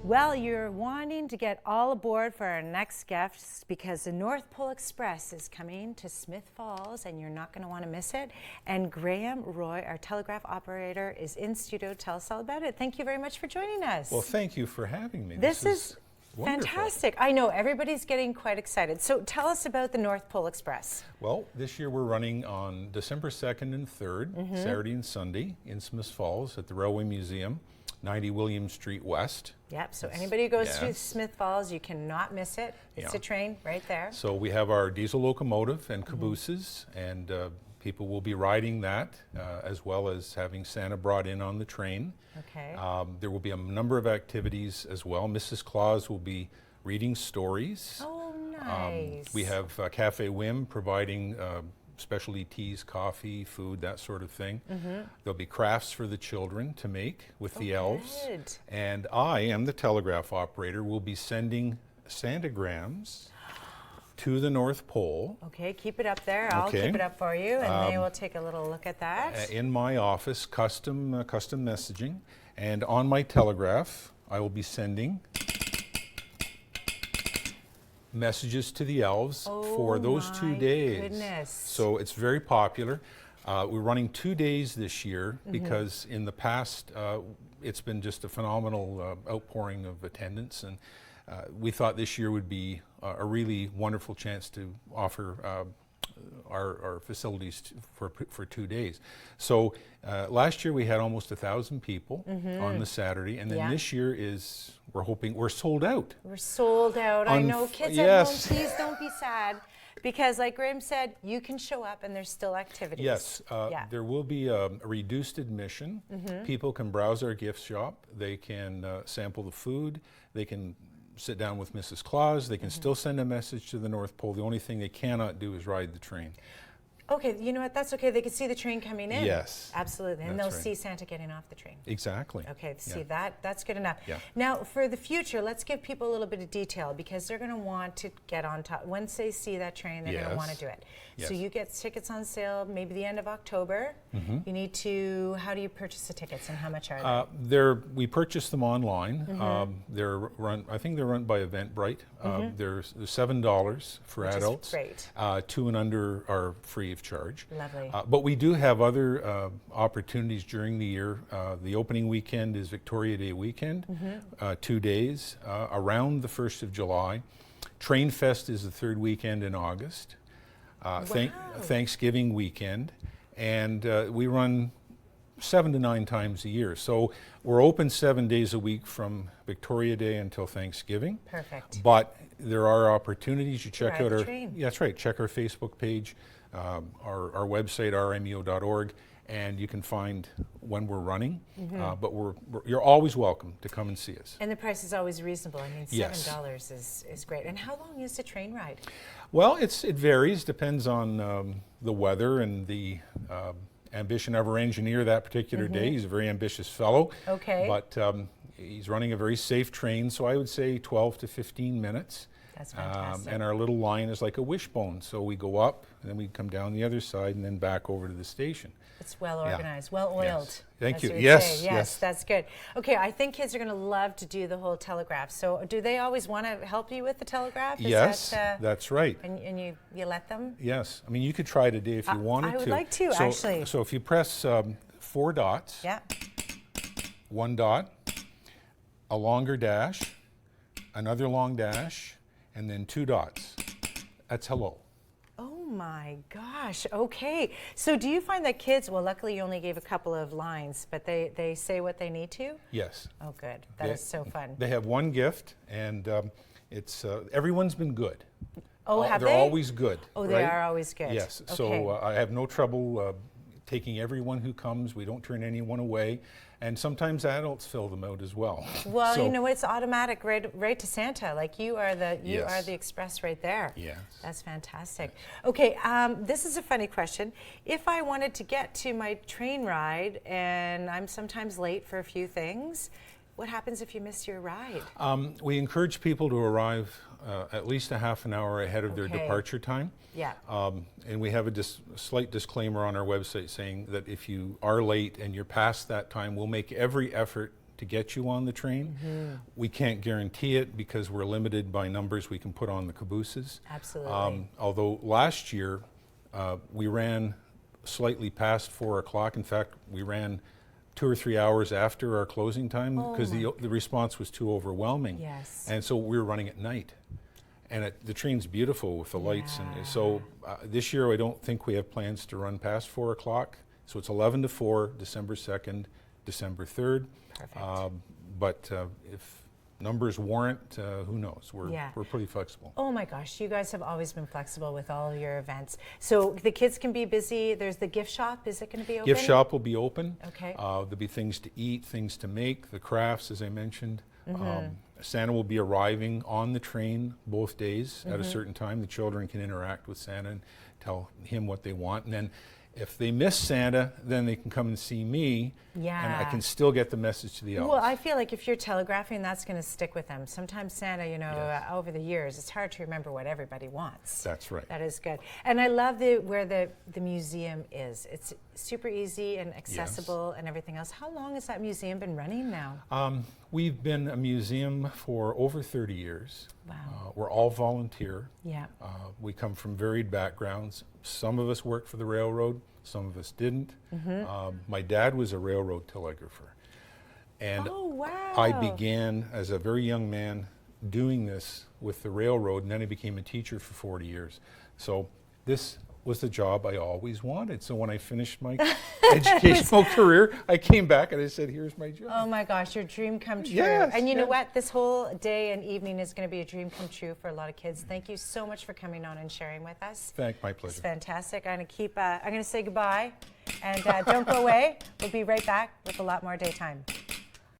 Well, you're wanting to get all aboard for our next guest because the North Pole Express is coming to Smith Falls and you're not going to want to miss it. And Graeme Roy, our telegraph operator, is in studio to tell us all about it. Thank you very much for joining us. Well, thank you for having me. This is wonderful. Fantastic. I know, everybody's getting quite excited. So tell us about the North Pole Express. Well, this year we're running on December 2nd and 3rd, Saturday and Sunday in Smith Falls at the Railway Museum, 90 William Street West. Yep, so anybody who goes to Smith Falls, you cannot miss it. It's a train right there. So we have our diesel locomotive and cabooses, and people will be riding that, as well as having Santa brought in on the train. Okay. There will be a number of activities as well. Mrs. Claus will be reading stories. Oh, nice. We have Cafe Whim providing specialty teas, coffee, food, that sort of thing. There'll be crafts for the children to make with the elves. Good. And I am the telegraph operator. Will be sending Santagrams to the North Pole. Okay, keep it up there. I'll keep it up for you, and they will take a little look at that. In my office, custom messaging. And on my telegraph, I will be sending messages to the elves for those 2 days. Goodness. So it's very popular. We're running 2 days this year because in the past it's been just a phenomenal outpouring of attendance, and we thought this year would be a really wonderful chance to offer our facilities for 2 days. So last year we had almost 1,000 people on the Saturday, and then this year we're hoping we're sold out. We're sold out. I know, kids at home, please don't be sad, because like Graeme said, you can show up and there's still activities. Yes, there will be a reduced admission. People can browse our gift shop. They can sample the food. They can sit down with Mrs. Claus. They can still send a message to the North Pole. The only thing they cannot do is ride the train. Okay, you know what? That's okay. They can see the train coming in. Yes. Absolutely. And they'll see Santa getting off the train. Exactly. Okay, see that's good enough. Yeah. Now, for the future, let's give people a little bit of detail, because they're going to want to get on top. Once they see that train, they're going to want to do it. So you get tickets on sale maybe the end of October. You need to, how do you purchase the tickets and how much are they? We purchase them online. They're run, I think they're run by Eventbrite. They're $7 for adults. Great. 2 and under are free of charge. Lovely. But we do have other opportunities during the year. The opening weekend is Victoria Day weekend, 2 days, around the 1st of July. Train Fest is the 3rd weekend in August. Thanksgiving weekend, and we run 7 to 9 times a year. So we're open 7 days a week from Victoria Day until Thanksgiving. Perfect. But there are opportunities. You check out our that's right. Check our Facebook page, our website rmeo.org, and you can find when we're running. But you're always welcome to come and see us. And the price is always reasonable. I mean, $7 is great. And how long is the train ride? Well, it varies, depends on the weather and the ambition of our engineer that particular day. He's a very ambitious fellow. Okay. But he's running a very safe train, so I would say 12 to 15 minutes. That's fantastic. And our little line is like a wishbone, so we go up, and then we come down the other side, and then back over to the station. It's well organized, well oiled. Yes. Thank you. Yes, that's good. Okay, I think kids are going to love to do the whole telegraph. So do they always want to help you with the telegraph? Yes, that's right. And you let them? Yes. I mean, you could try today if you wanted to. I would like to, actually. So if you press 4 dots, 1 dot, a longer dash, another long dash, and then 2 dots. That's hello. Oh my gosh, okay. So do you find that kids, well, luckily you only gave a couple of lines, but they say what they need to? Yes. Oh, good. That is so fun. They have one gift, and it's everyone's been good. Oh, have they? They're always good. Oh, they are always good. Yes. Okay. So I have no trouble taking everyone who comes. We don't turn anyone away. And sometimes adults fill them out as well. Well, so, you know, it's automatic right to Santa. Like you are the express right there. Yes. That's fantastic. Okay, this is a funny question. If I wanted to get to my train ride and I'm sometimes late for a few things, what happens if you miss your ride? We encourage people to arrive at least a half an hour ahead of their departure time. Yeah. And we have a slight disclaimer on our website saying that if you are late and you're past that time, we'll make every effort to get you on the train. We can't guarantee it because we're limited by numbers we can put on the cabooses. Absolutely. Although last year we ran slightly past 4 o'clock. In fact, we ran 2 or 3 hours after our closing time because the response was too overwhelming. Yes. And so we were running at night. And the train's beautiful with the lights. And so this year I don't think we have plans to run past 4 o'clock. So it's 11 to 4, December 2nd, December 3rd. Perfect. But if numbers warrant, who knows? We're pretty flexible. Oh my gosh, you guys have always been flexible with all of your events. So the kids can be busy. There's the gift shop. Is it going to be open? Gift shop will be open. Okay. There'll be things to eat, things to make, the crafts, as I mentioned. Santa will be arriving on the train both days at a certain time. The children can interact with Santa and tell him what they want. And then if they miss Santa, then they can come and see me, and I can still get the message to the elves. Well, I feel like if you're telegraphing, that's going to stick with them. Sometimes Santa, over the years, it's hard to remember what everybody wants. That's right. That is good. And I love where the museum is. It's super easy and accessible and everything else. How long has that museum been running now? We've been a museum for over 30 years. Wow. We're all volunteer. Yeah. We come from varied backgrounds. Some of us worked for the railroad, some of us didn't. My dad was a railroad telegrapher. And I began as a very young man doing this with the railroad, and then I became a teacher for 40 years. So this was the job I always wanted. So when I finished my educational career, I came back and I said, here's my job. Oh my gosh, your dream come true. Yes, and you know what? This whole day and evening is going to be a dream come true for a lot of kids. Thank you so much for coming on and sharing with us. My pleasure. It's fantastic. I'm going to say goodbye, and don't go away. We'll be right back with a lot more daytime.